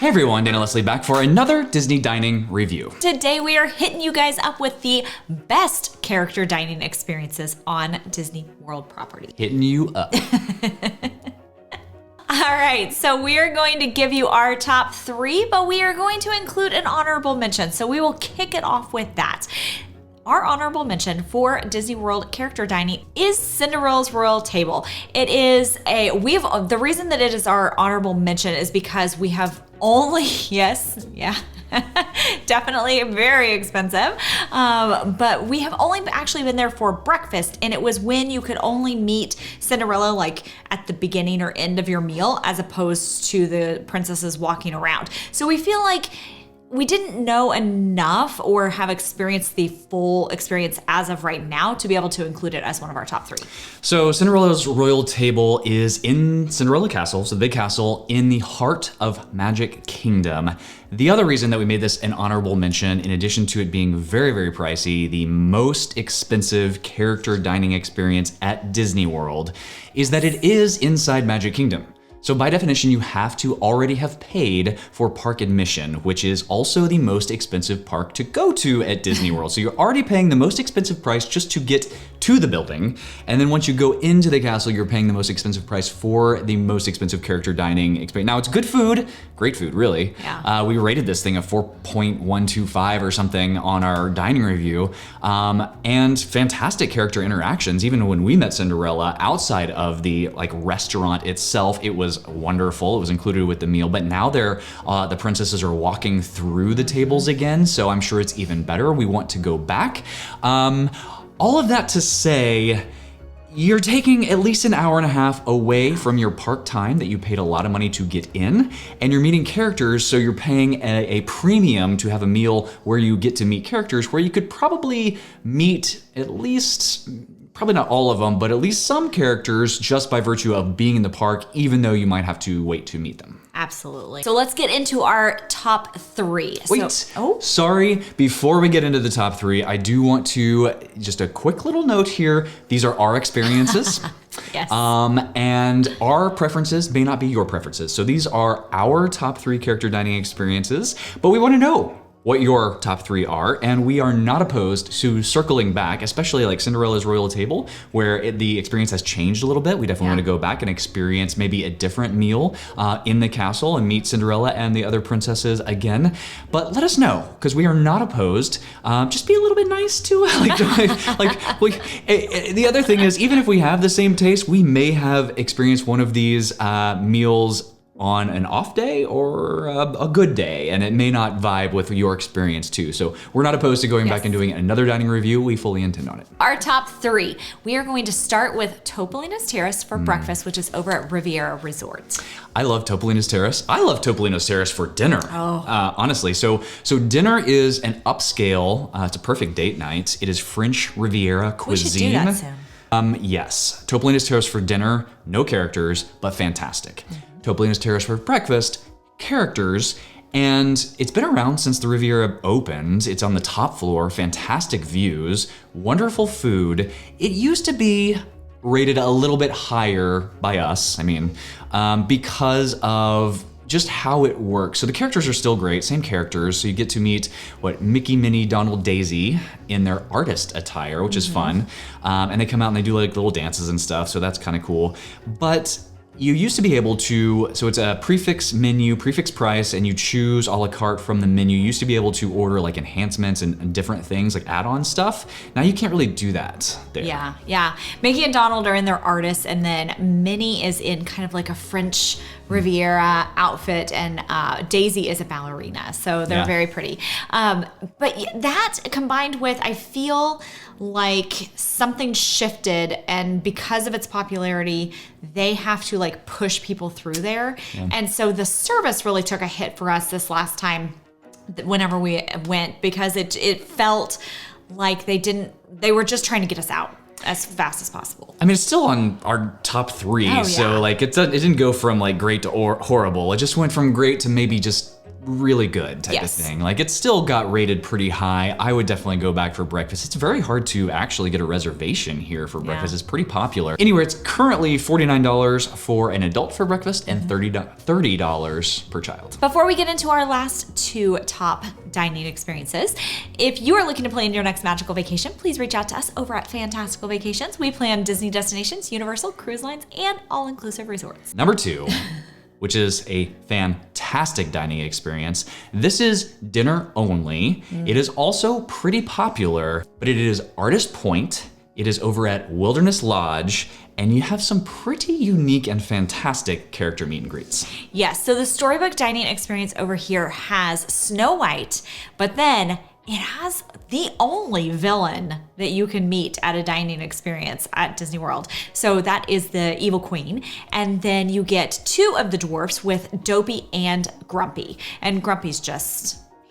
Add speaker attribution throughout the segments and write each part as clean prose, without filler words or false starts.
Speaker 1: Hey everyone, Dana Leslie back for another Disney dining review.
Speaker 2: Today we are hitting you guys up with the best character dining experiences on Disney World property.
Speaker 1: Hitting you up.
Speaker 2: All right, so we are going to give you our top 3, but we are going to include an honorable mention. So we will kick it off with that. Our honorable mention for Disney World character dining is Cinderella's Royal Table. It is the reason that it is our honorable mention is because we have only, definitely very expensive. But we have only actually been there for breakfast, and it was when you could only meet Cinderella like at the beginning or end of your meal, as opposed to the princesses walking around. So we feel like we didn't know enough or have experienced the full experience as of right now to be able to include it as one of our top 3.
Speaker 1: So Cinderella's Royal Table is in Cinderella Castle, so the big castle in the heart of Magic Kingdom. The other reason that we made this an honorable mention, in addition to it being very, very pricey, the most expensive character dining experience at Disney World, is that it is inside Magic Kingdom. So by definition, you have to already have paid for park admission, which is also the most expensive park to go to at Disney World. So you're already paying the most expensive price just to get to the building. And then once you go into the castle, you're paying the most expensive price for the most expensive character dining experience. Now it's good food, great food, really.
Speaker 2: Yeah.
Speaker 1: We rated this thing a 4.125 or something on our dining review. And fantastic character interactions. Even when we met Cinderella outside of the restaurant itself, it was wonderful. It was included with the meal, but now the princesses are walking through the tables again, so I'm sure it's even better. We want to go back. All of that to say, you're taking at least an hour and a half away from your park time that you paid a lot of money to get in, and you're meeting characters, so you're paying a premium to have a meal where you get to meet characters where you could probably meet at least, probably not all of them, but at least some characters just by virtue of being in the park, even though you might have to wait to meet them.
Speaker 2: Absolutely. So let's get into our top 3.
Speaker 1: Sorry, before we get into the top 3, I do want to, just a quick little note here. These are our experiences.
Speaker 2: Yes.
Speaker 1: And our preferences may not be your preferences. So these are our top 3 character dining experiences, but we want to know what your top 3 are, and we are not opposed to circling back, especially like Cinderella's Royal Table, where the experience has changed a little bit. We definitely want to go back and experience maybe a different meal in the castle and meet Cinderella and the other princesses again. But let us know, because we are not opposed. Just be a little bit nice to the other thing is, even if we have the same taste, we may have experienced one of these meals on an off day or a good day, and it may not vibe with your experience too. So we're not opposed to going back and doing another dining review. We fully intend on it.
Speaker 2: Our top 3. We are going to start with Topolino's Terrace for breakfast, which is over at Riviera Resort.
Speaker 1: I love Topolino's Terrace. I love Topolino's Terrace for dinner, honestly. So dinner is an upscale, it's a perfect date night. It is French Riviera cuisine.
Speaker 2: We should do that soon.
Speaker 1: Yes, Topolino's Terrace for dinner, no characters, but fantastic. Topolino's Terrace for breakfast, characters, and it's been around since the Riviera opened. It's on the top floor, fantastic views, wonderful food. It used to be rated a little bit higher by us, because of just how it works. So the characters are still great, same characters. So you get to meet Mickey, Minnie, Donald, Daisy in their artist attire, which is fun. And they come out and they do like little dances and stuff. So that's kind of cool. But you used to be able to, so it's a prefix menu, prefix price, and you choose a la carte from the menu. You used to be able to order like enhancements and different things, like add-on stuff. Now you can't really do that there.
Speaker 2: Yeah. Mickey and Donald are in their artists, and then Minnie is in kind of like a French Riviera outfit, and Daisy is a ballerina. So they're very pretty. But that combined with, I feel like something shifted, and because of its popularity, they have to like push people through there. And so the service really took a hit for us this last time whenever we went, because it felt like they were just trying to get us out as fast as possible.
Speaker 1: I mean, it's still on our top 3, so like it didn't go from like great to horrible. It just went from great to maybe just really good type of thing. Like it still got rated pretty high. I would definitely go back for breakfast. It's very hard to actually get a reservation here for breakfast. It's pretty popular. Anyway, it's currently $49 for an adult for breakfast and $30 per child.
Speaker 2: Before we get into our last two top dining experiences, if you are looking to plan your next magical vacation, please reach out to us over at Fantastical Vacations. We plan Disney destinations, Universal, cruise lines, and all-inclusive resorts.
Speaker 1: Number 2. Which is a fantastic dining experience. This is dinner only. It is also pretty popular, but it is Artist Point. It is over at Wilderness Lodge, and you have some pretty unique and fantastic character meet and greets.
Speaker 2: Yes, so the storybook dining experience over here has Snow White, but then it has the only villain that you can meet at a dining experience at Disney World. So that is the Evil Queen. And then you get 2 of the dwarfs with Dopey and Grumpy. And Grumpy's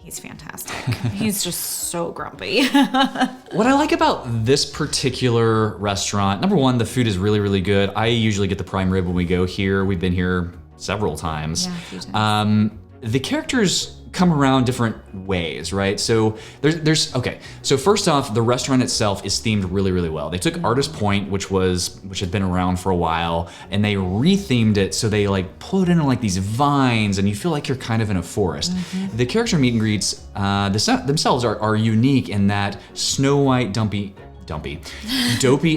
Speaker 2: he's fantastic. He's just so grumpy.
Speaker 1: What I like about this particular restaurant, number 1, the food is really, really good. I usually get the prime rib when we go here. We've been here several times.
Speaker 2: Yeah, a few times.
Speaker 1: The characters come around different ways, right? So okay. So first off, the restaurant itself is themed really, really well. They took Artist Point, which had been around for a while, and they rethemed it so they like put in like these vines, and you feel like you're kind of in a forest. The character meet and greets themselves are unique in that Snow White, Dopey,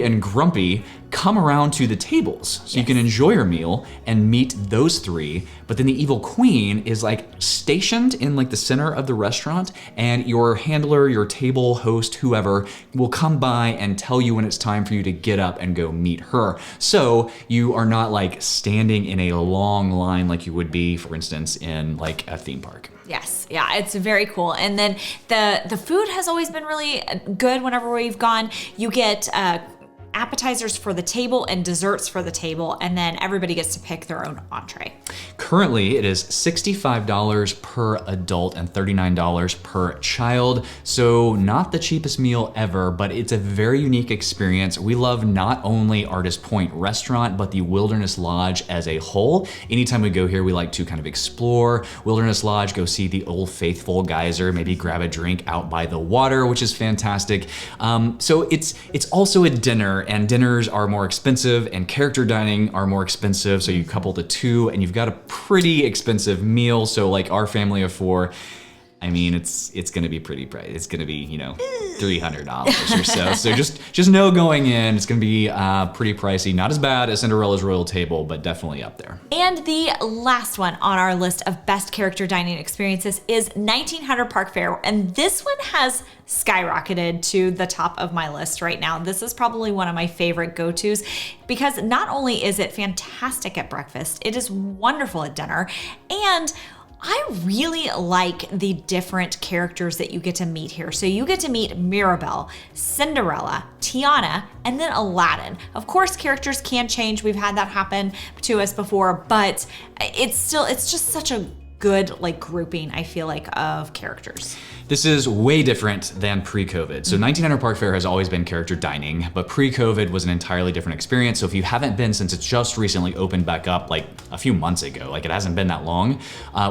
Speaker 1: and Grumpy come around to the tables so you can enjoy your meal and meet those 3. But then the Evil Queen is like stationed in like the center of the restaurant, and your handler, your table host, whoever will come by and tell you when it's time for you to get up and go meet her. So you are not like standing in a long line like you would be, for instance, in like a theme park.
Speaker 2: Yes, yeah, it's very cool. And then the food has always been really good whenever we've gone. You get appetizers for the table and desserts for the table, and then everybody gets to pick their own entree.
Speaker 1: Currently, it is $65 per adult and $39 per child. So not the cheapest meal ever, but it's a very unique experience. We love not only Artist Point Restaurant, but the Wilderness Lodge as a whole. Anytime we go here, we like to kind of explore Wilderness Lodge, go see the Old Faithful geyser, maybe grab a drink out by the water, which is fantastic. So it's also a dinner, and dinners are more expensive and character dining are more expensive. So you couple the 2 and you've got a pretty expensive meal. So like our family of 4, I mean, it's gonna be pretty pricey. It's gonna be, $300 or so. So just know going in, it's gonna be pretty pricey. Not as bad as Cinderella's Royal Table, but definitely up there.
Speaker 2: And the last one on our list of best character dining experiences is 1900 Park Fair. And this one has skyrocketed to the top of my list right now. This is probably one of my favorite go-tos because not only is it fantastic at breakfast, it is wonderful at dinner, and I really like the different characters that you get to meet here. So you get to meet Mirabelle, Cinderella, Tiana, and then Aladdin. Of course, characters can change. We've had that happen to us before, but it's just such a good like grouping, I feel like, of characters.
Speaker 1: This is way different than pre-COVID. So 1900 Park Fair has always been character dining, but pre-COVID was an entirely different experience. So if you haven't been since it's just recently opened back up like a few months ago, like it hasn't been that long,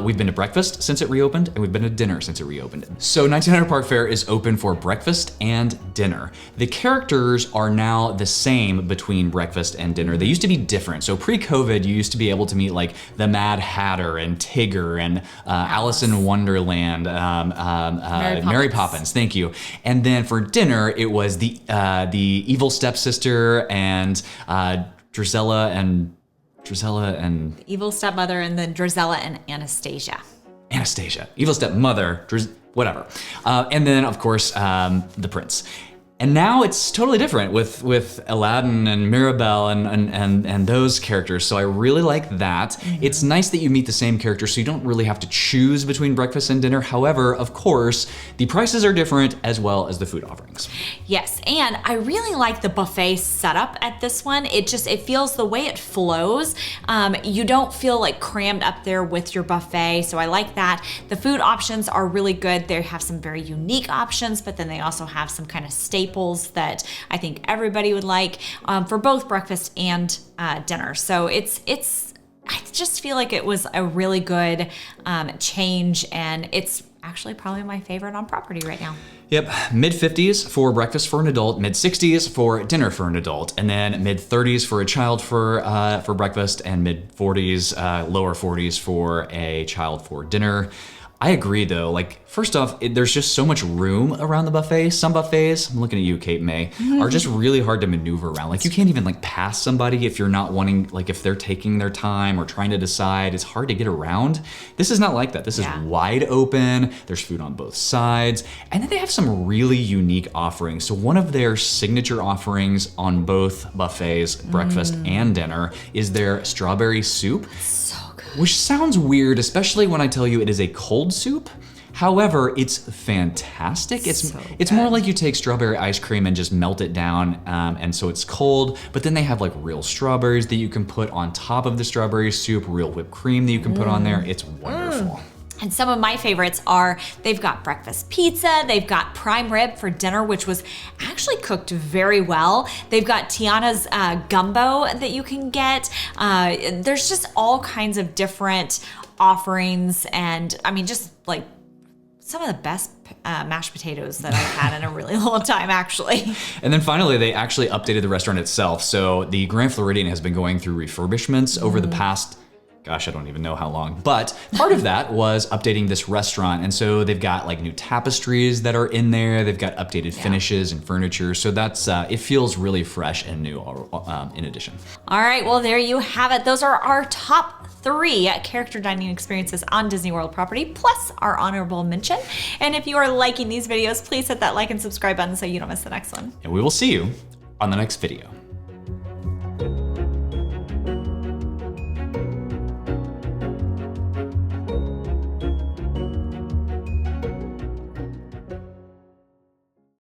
Speaker 1: we've been to breakfast since it reopened, and we've been to dinner since it reopened. So 1900 Park Fair is open for breakfast and dinner. The characters are now the same between breakfast and dinner. They used to be different. So pre-COVID, you used to be able to meet like the Mad Hatter and Tigger and Alice in Wonderland, Mary Poppins, thank you. And then for dinner, it was the evil stepsister and Drizella and
Speaker 2: Evil stepmother, and then Drizella and Anastasia.
Speaker 1: Evil stepmother, whatever. And then of course the prince. And now it's totally different with Aladdin and Mirabelle and those characters. So I really like that. Mm-hmm. It's nice that you meet the same characters, so you don't really have to choose between breakfast and dinner. However, of course, the prices are different as well as the food offerings.
Speaker 2: Yes, and I really like the buffet setup at this one. It feels the way it flows. You don't feel like crammed up there with your buffet, so I like that. The food options are really good. They have some very unique options, but then they also have some kind of staples that I think everybody would like for both breakfast and dinner. So it's I just feel like it was a really good change, and it's actually probably my favorite on property right now.
Speaker 1: Yep, mid-50s for breakfast for an adult, mid-60s for dinner for an adult, and then mid-30s for a child for breakfast, and mid-40s, lower 40s for a child for dinner. I agree though, like first off, there's just so much room around the buffet. Some buffets, I'm looking at you, Kate May, are just really hard to maneuver around. Like you can't even like pass somebody if you're not wanting, like if they're taking their time or trying to decide, it's hard to get around. This is not like that. This is wide open, there's food on both sides, and then they have some really unique offerings. So one of their signature offerings on both buffets, breakfast and dinner, is their strawberry soup. Which sounds weird, especially when I tell you it is a cold soup. However, it's fantastic. It's more like you take strawberry ice cream and just melt it down, and so it's cold, but then they have like real strawberries that you can put on top of the strawberry soup, real whipped cream that you can put on there. It's wonderful.
Speaker 2: And some of my favorites are, they've got breakfast pizza, they've got prime rib for dinner, which was actually cooked very well. They've got Tiana's gumbo that you can get. There's just all kinds of different offerings, and I mean, just like some of the best mashed potatoes that I've had in a really long time, actually.
Speaker 1: And then finally, they actually updated the restaurant itself. So the Grand Floridian has been going through refurbishments over the past, gosh, I don't even know how long. But part of that was updating this restaurant. And so they've got like new tapestries that are in there. They've got updated finishes and furniture. So that's, it feels really fresh and new in addition.
Speaker 2: All right, well, there you have it. Those are our top 3 character dining experiences on Disney World property, plus our honorable mention. And if you are liking these videos, please hit that like and subscribe button so you don't miss the next one.
Speaker 1: And we will see you on the next video.